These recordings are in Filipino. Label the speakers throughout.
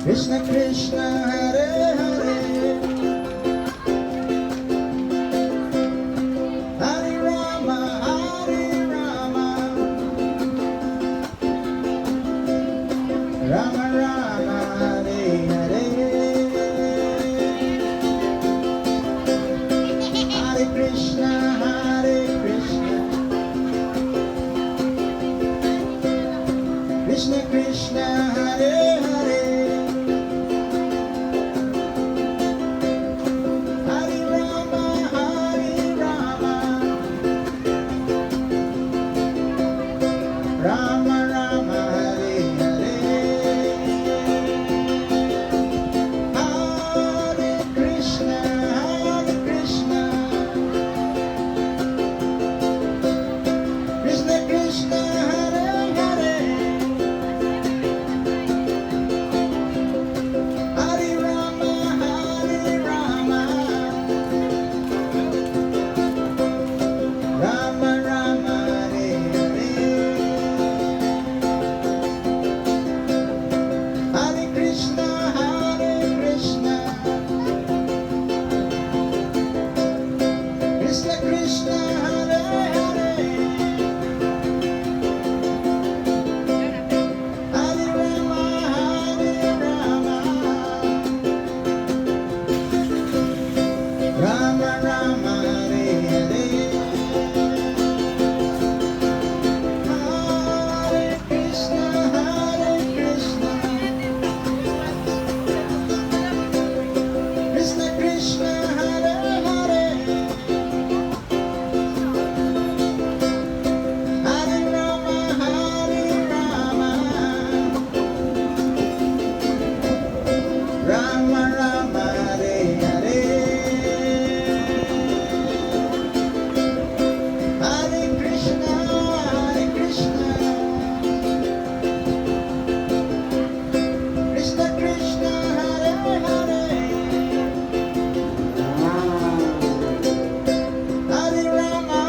Speaker 1: Krishna Krishna Hare Hare Hare Rama Rama Rama Hare Hare Hare Krishna Krishna Krishna Hare Hare Hare Rama Rama Rama Hare Hare Hare Krishna Krishna Krishna Hare Hare Hare Rama Rama Rama Hare Hare Hare Krishna Krishna Krishna Hare Hare Hare Rama Rama Rama Hare Hare Hare Krishna Krishna Krishna Hare Hare Hare Rama Rama Rama Hare Hare Hare Krishna Krishna Krishna Hare Hare Hare Rama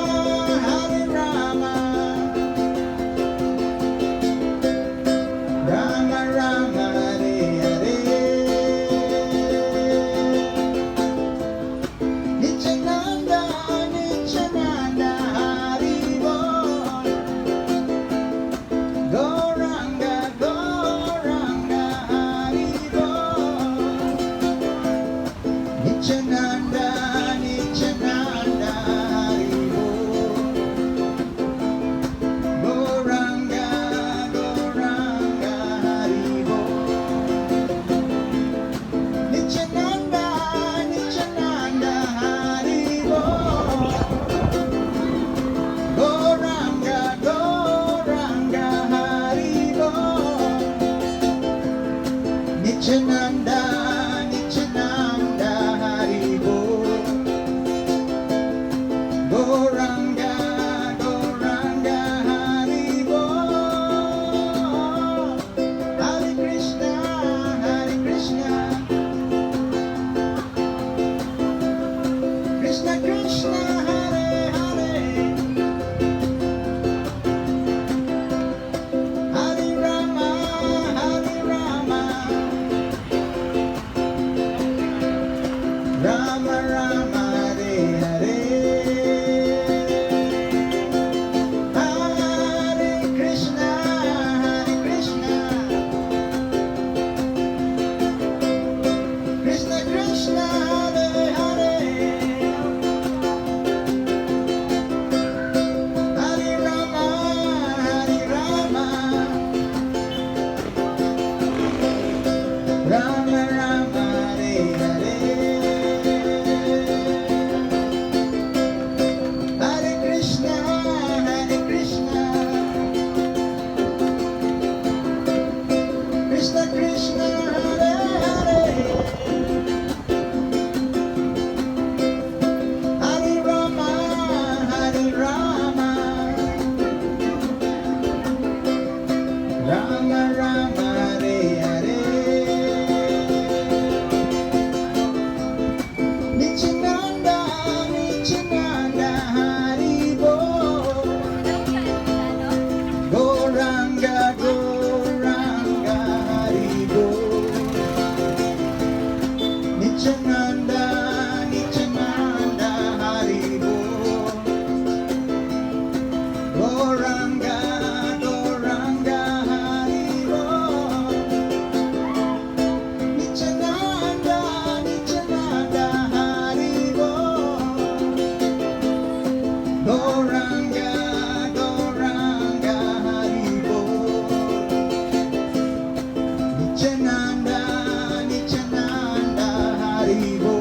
Speaker 1: Rama Rama Hare Hare Nityananda Haribo Gauranga Haribo Nityananda Haribo Gauranga Haribo Nityananda Haribo Gauranga Haribo Nityananda Haribo Gauranga Haribo Hare Krishna Krishna Krishna Hare Hare Hare Rama Rama Rama Hare Hare Hare Krishna Krishna Krishna Hare Hare Hare Rama Rama Rama Hare Hare Hare Krishna Krishna Krishna Hare Hare Hare Rama Rama Rama Hare Hare Nityananda Haribo Gauranga Haribo Nityananda, Nityananda, Haribo.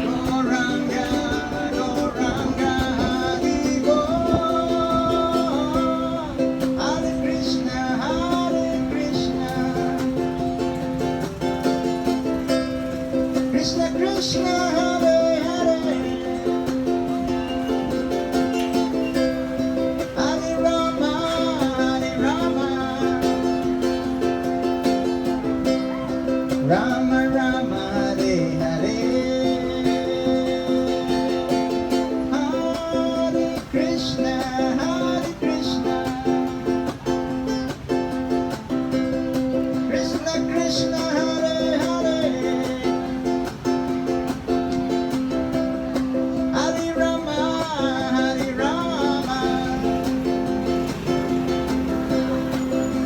Speaker 1: Gauranga, Gauranga, Haribo. Hare Krishna, Hare Krishna. Krishna Krishna, Hare Hare. Hare Rama, Hare Rama. Rama Rama, Hare Hare. Hare Krishna, Hare Krishna. Krishna Krishna, Hare Hare. Hare Rama, Hare Rama.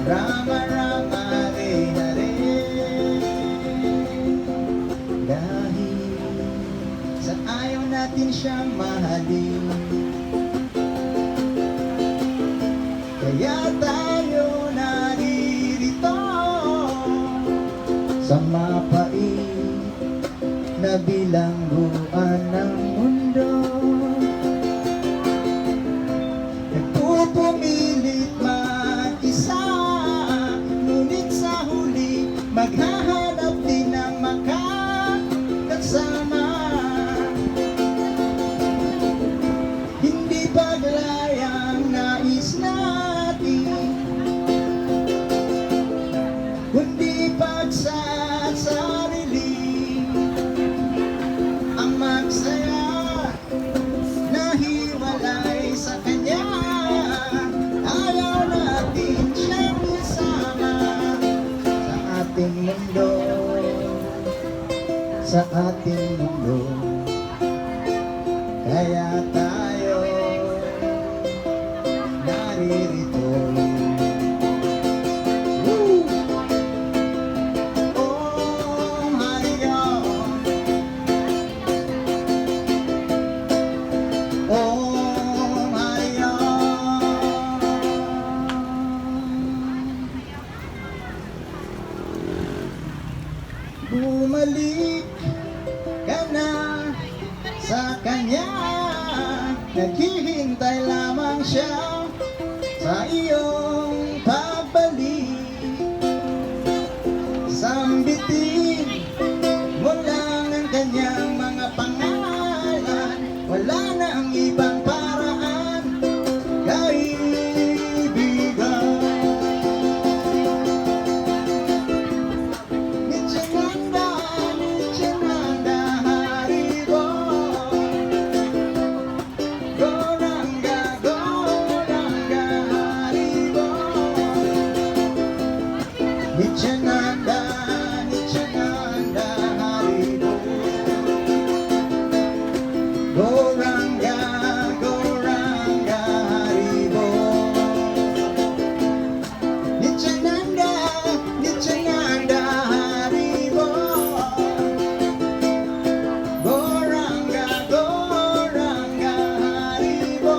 Speaker 1: Rama Rama, Hare Hare. Dahil sa ayaw natin siya mahalin, kaya tayo naririto sa mapait na bilangguan ng mundo. Nagpupumilit mag-isa, ngunit sa huli maghahanap din ng makakasama. Hindi paglayang nais natin, kundi pagsasarili ang magsaya na hiwalay sa kanya. Ayaw natin siyang isama sa ating mundo, sa ating mundo. Kaya tayo naririto. Woo! Om Hari Om. Om Hari Om. Bumalik ka na sa kanya, naghihintay lamang siya sa iyong pagbalik. Sambitin mo lang ang kanyang mga pangalan, wala na ang ibang paraan, kaibigan. Nityananda, Nityananda, Haribo. Gauranga, Gauranga, Haribo. Nityananda, Nityananda, Haribo. Gauranga, Gauranga, Haribo. Nityananda, Nityananda, Haribo. Gauranga, Gauranga, Haribo.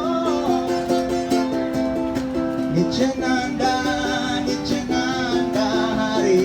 Speaker 1: Nityananda, Nityananda, Haribo.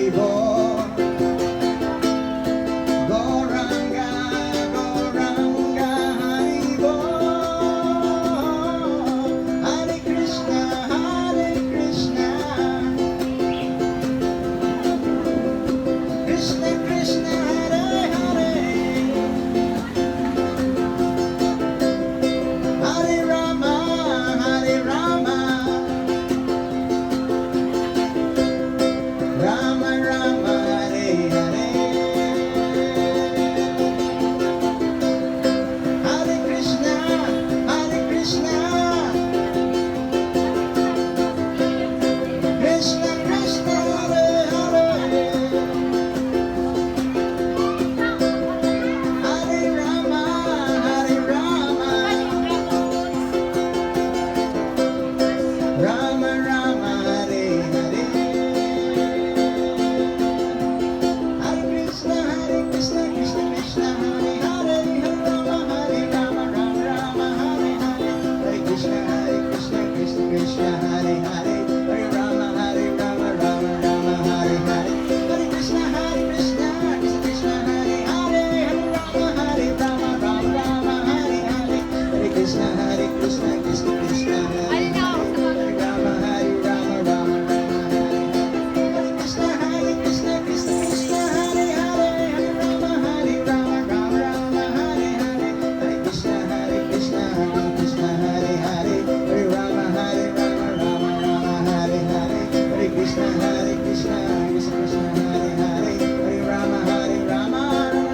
Speaker 1: Krishna, Krishna Krishna, Hare Hare, Hare Rama, Hare Rama,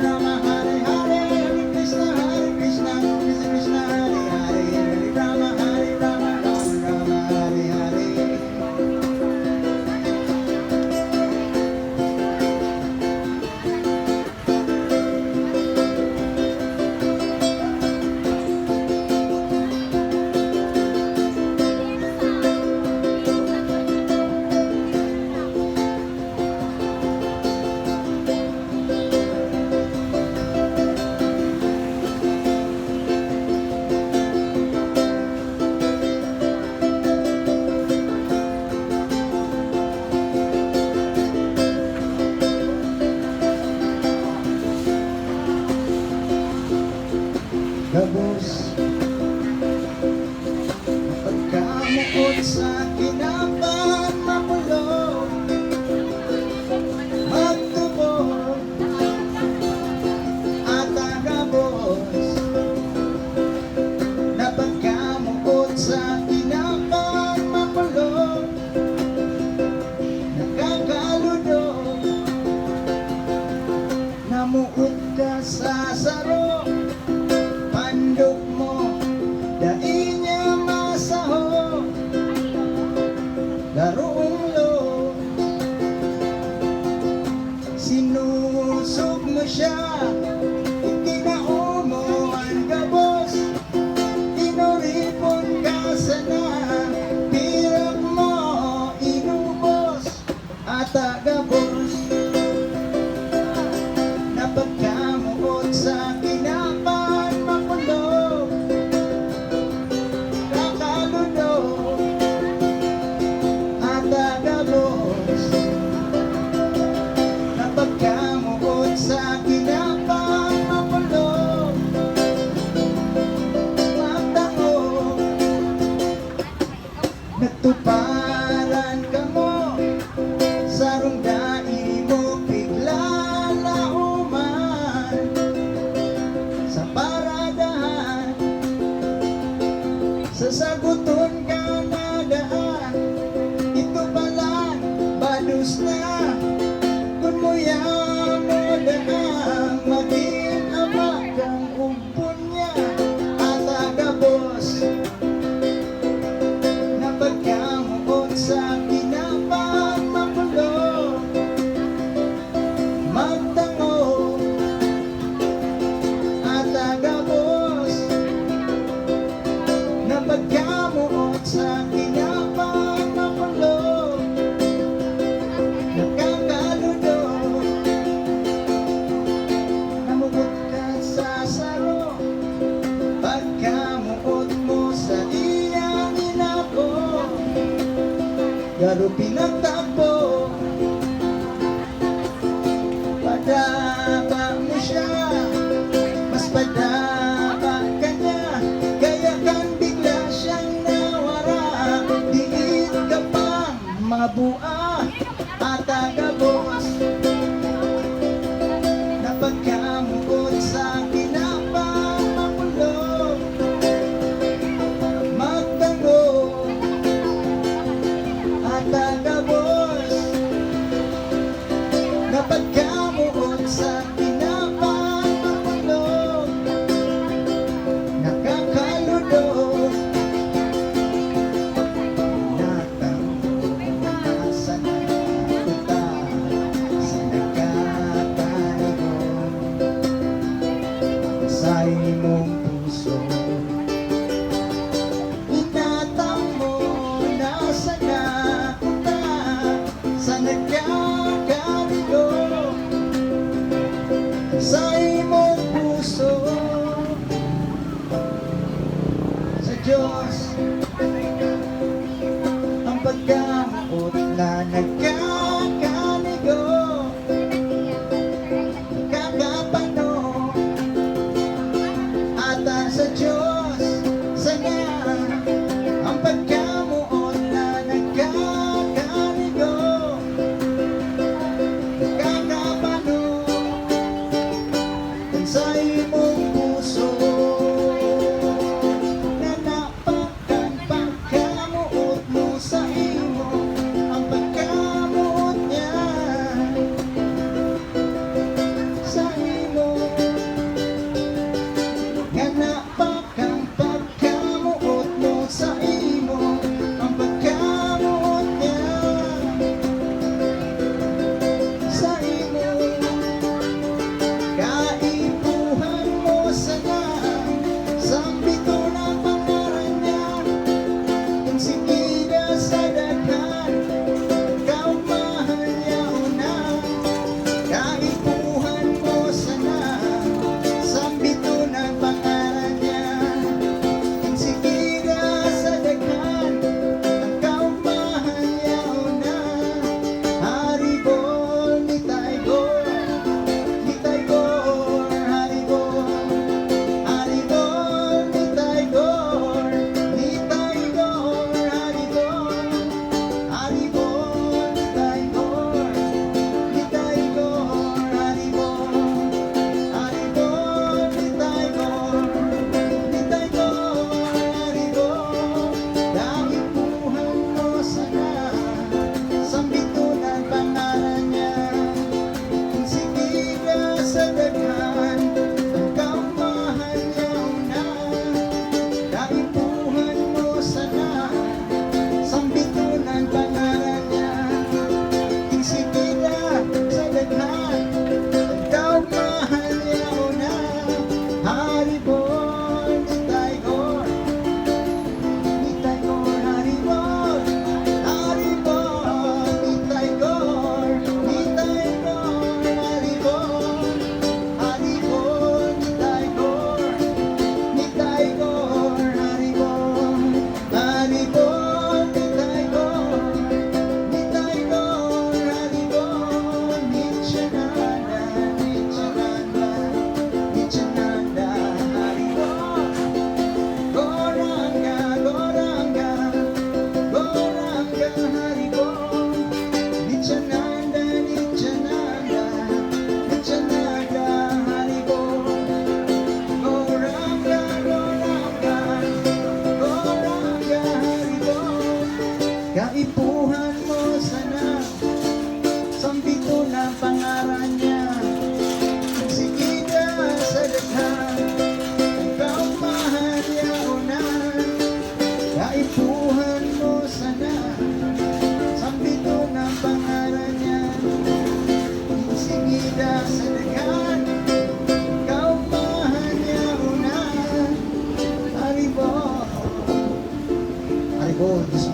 Speaker 1: Rama Rama, Hare Hare, Hare Krishna, Krishna Krishna, Hare Hare, Hare Rama, Rama Rama, Hare Hare. Gabos, pagkamukot sa kinapan mapulong, magtubog at agabos, na pagkamukot sa kinapan mapulong, nakakaludog, namuot ka sa saro. Pandok mo, dai niya masaho, larong lo, sinusog mo siya, itinao mo ang gabos, inuripon ka sana, pirak mo inubos, at agabos, napagkamuot sa kinapa. Sa kinapang mapulong, matango, nagtuparan ka mo, sarong dai mo bigla lauman, sa paradahan, sasaguton ka na daan, ito pala, badus na, kung mo yan, dahang maging abag ang umpon niya at agabos, na pagkamuot sa kinapang mapulong, magtango at agabos, na pagkamuot sa kinapang mapulong, nakakaludog, pagkamuot mo sa iyang inako, garo pinagtakbo, padaba mo siya, mas padaba ka niya, kaya kan bigla siyang nawara, diit ka pang mabua at agabos, na pagkamuot sa kinapang mapulong, magtango at agabos, na pagkamuot sa kinapang mapulong, nakakaludog, natango sa nakita, sa nakakaligon, sa imong puso, inatang mo na sa nakuta, sa nagkakaligon.